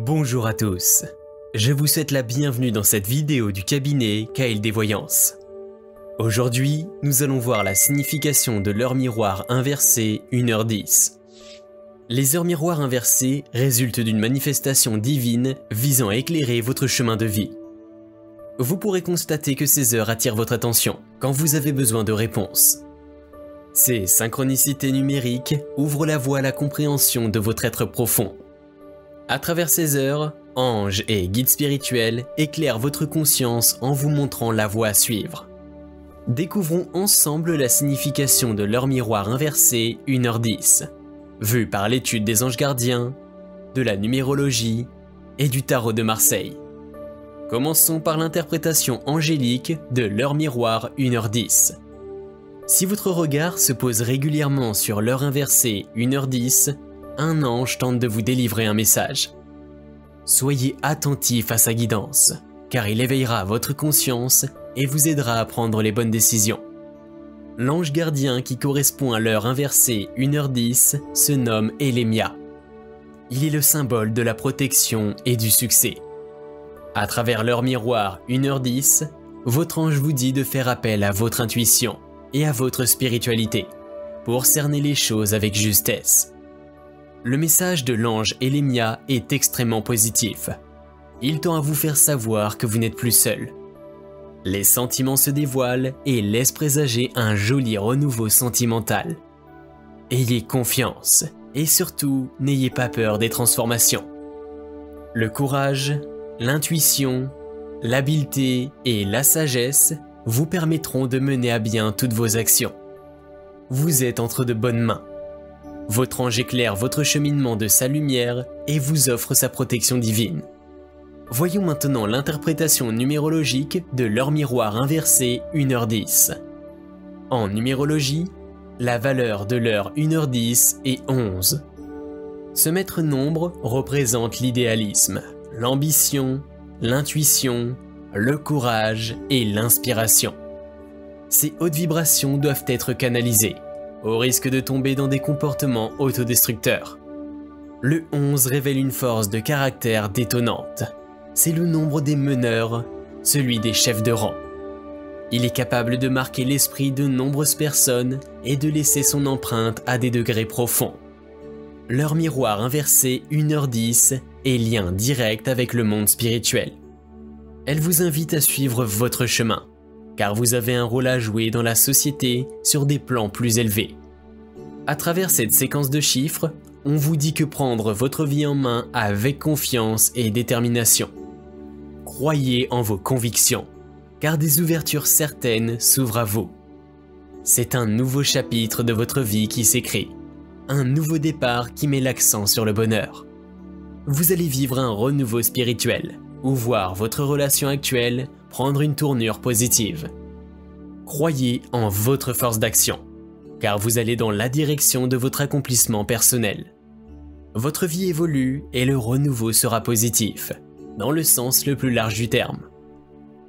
Bonjour à tous, je vous souhaite la bienvenue dans cette vidéo du cabinet KLD Voyance. Aujourd'hui, nous allons voir la signification de l'heure miroir inversée 1h10. Les heures miroirs inversées résultent d'une manifestation divine visant à éclairer votre chemin de vie. Vous pourrez constater que ces heures attirent votre attention quand vous avez besoin de réponses. Ces synchronicités numériques ouvrent la voie à la compréhension de votre être profond. À travers ces heures, anges et guides spirituels éclairent votre conscience en vous montrant la voie à suivre. Découvrons ensemble la signification de l'heure miroir inversée 1h10, vue par l'étude des anges gardiens, de la numérologie et du tarot de Marseille. Commençons par l'interprétation angélique de l'heure miroir 1h10. Si votre regard se pose régulièrement sur l'heure inversée 1h10, un ange tente de vous délivrer un message. Soyez attentif à sa guidance, car il éveillera votre conscience et vous aidera à prendre les bonnes décisions. L'ange gardien qui correspond à l'heure inversée 1h10 se nomme Elémia. Il est le symbole de la protection et du succès. À travers l'heure miroir 1h10, votre ange vous dit de faire appel à votre intuition et à votre spiritualité pour cerner les choses avec justesse. Le message de l'ange Elémia est extrêmement positif. Il tend à vous faire savoir que vous n'êtes plus seul. Les sentiments se dévoilent et laissent présager un joli renouveau sentimental. Ayez confiance et surtout n'ayez pas peur des transformations. Le courage, l'intuition, l'habileté et la sagesse vous permettront de mener à bien toutes vos actions. Vous êtes entre de bonnes mains. Votre ange éclaire votre cheminement de sa lumière et vous offre sa protection divine. Voyons maintenant l'interprétation numérologique de l'heure miroir inversée 1h10. En numérologie, la valeur de l'heure 1h10 est 11. Ce maître nombre représente l'idéalisme, l'ambition, l'intuition, le courage et l'inspiration. Ces hautes vibrations doivent être canalisées, au risque de tomber dans des comportements autodestructeurs. Le 11 révèle une force de caractère détonnante. C'est le nombre des meneurs, celui des chefs de rang. Il est capable de marquer l'esprit de nombreuses personnes et de laisser son empreinte à des degrés profonds. L'heure miroir inversée 1h10 est lien direct avec le monde spirituel. Elle vous invite à suivre votre chemin, car vous avez un rôle à jouer dans la société sur des plans plus élevés. À travers cette séquence de chiffres, on vous dit que prendre votre vie en main avec confiance et détermination. Croyez en vos convictions, car des ouvertures certaines s'ouvrent à vous. C'est un nouveau chapitre de votre vie qui s'écrit, un nouveau départ qui met l'accent sur le bonheur. Vous allez vivre un renouveau spirituel, ou voir votre relation actuelle prendre une tournure positive. Croyez en votre force d'action, car vous allez dans la direction de votre accomplissement personnel. Votre vie évolue et le renouveau sera positif, dans le sens le plus large du terme.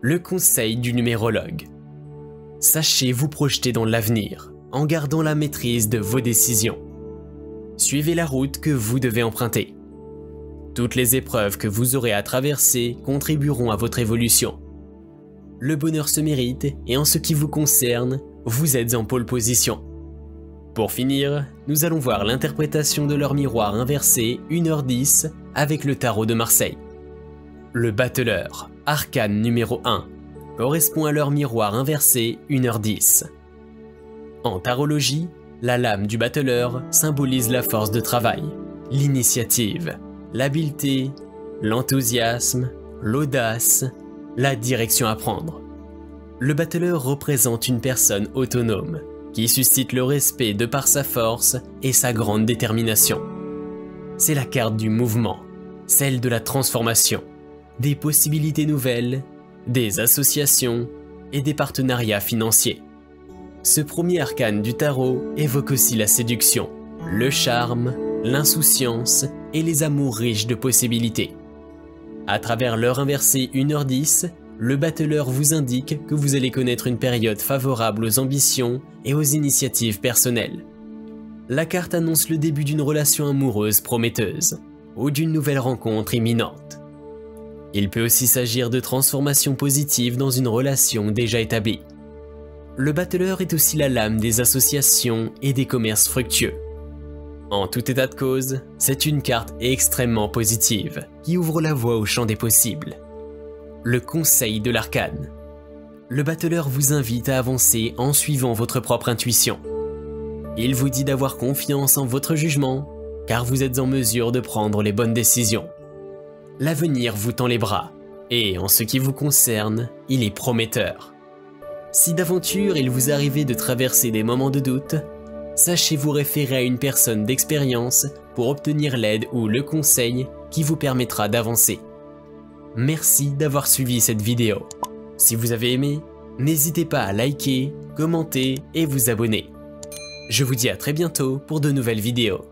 Le conseil du numérologue. Sachez vous projeter dans l'avenir, en gardant la maîtrise de vos décisions. Suivez la route que vous devez emprunter. Toutes les épreuves que vous aurez à traverser contribueront à votre évolution. Le bonheur se mérite et en ce qui vous concerne, vous êtes en pole position. Pour finir, nous allons voir l'interprétation de l'heure miroir inversée 1h10 avec le tarot de Marseille. Le battleur, arcane numéro 1, correspond à l'heure miroir inversée 1h10. En tarologie, la lame du battleur symbolise la force de travail, l'initiative, l'habileté, l'enthousiasme, l'audace, la direction à prendre. Le battleur représente une personne autonome, qui suscite le respect de par sa force et sa grande détermination. C'est la carte du mouvement, celle de la transformation, des possibilités nouvelles, des associations et des partenariats financiers. Ce premier arcane du tarot évoque aussi la séduction, le charme, l'insouciance et les amours riches de possibilités. À travers l'heure inversée 1h10, le battleur vous indique que vous allez connaître une période favorable aux ambitions et aux initiatives personnelles. La carte annonce le début d'une relation amoureuse prometteuse, ou d'une nouvelle rencontre imminente. Il peut aussi s'agir de transformations positives dans une relation déjà établie. Le battleur est aussi la lame des associations et des commerces fructueux. En tout état de cause, c'est une carte extrêmement positive qui ouvre la voie au champ des possibles. Le conseil de l'arcane. Le battleur vous invite à avancer en suivant votre propre intuition. Il vous dit d'avoir confiance en votre jugement, car vous êtes en mesure de prendre les bonnes décisions. L'avenir vous tend les bras, et en ce qui vous concerne, il est prometteur. Si d'aventure il vous arrivait de traverser des moments de doute, sachez vous référer à une personne d'expérience pour obtenir l'aide ou le conseil qui vous permettra d'avancer. Merci d'avoir suivi cette vidéo. Si vous avez aimé, n'hésitez pas à liker, commenter et vous abonner. Je vous dis à très bientôt pour de nouvelles vidéos.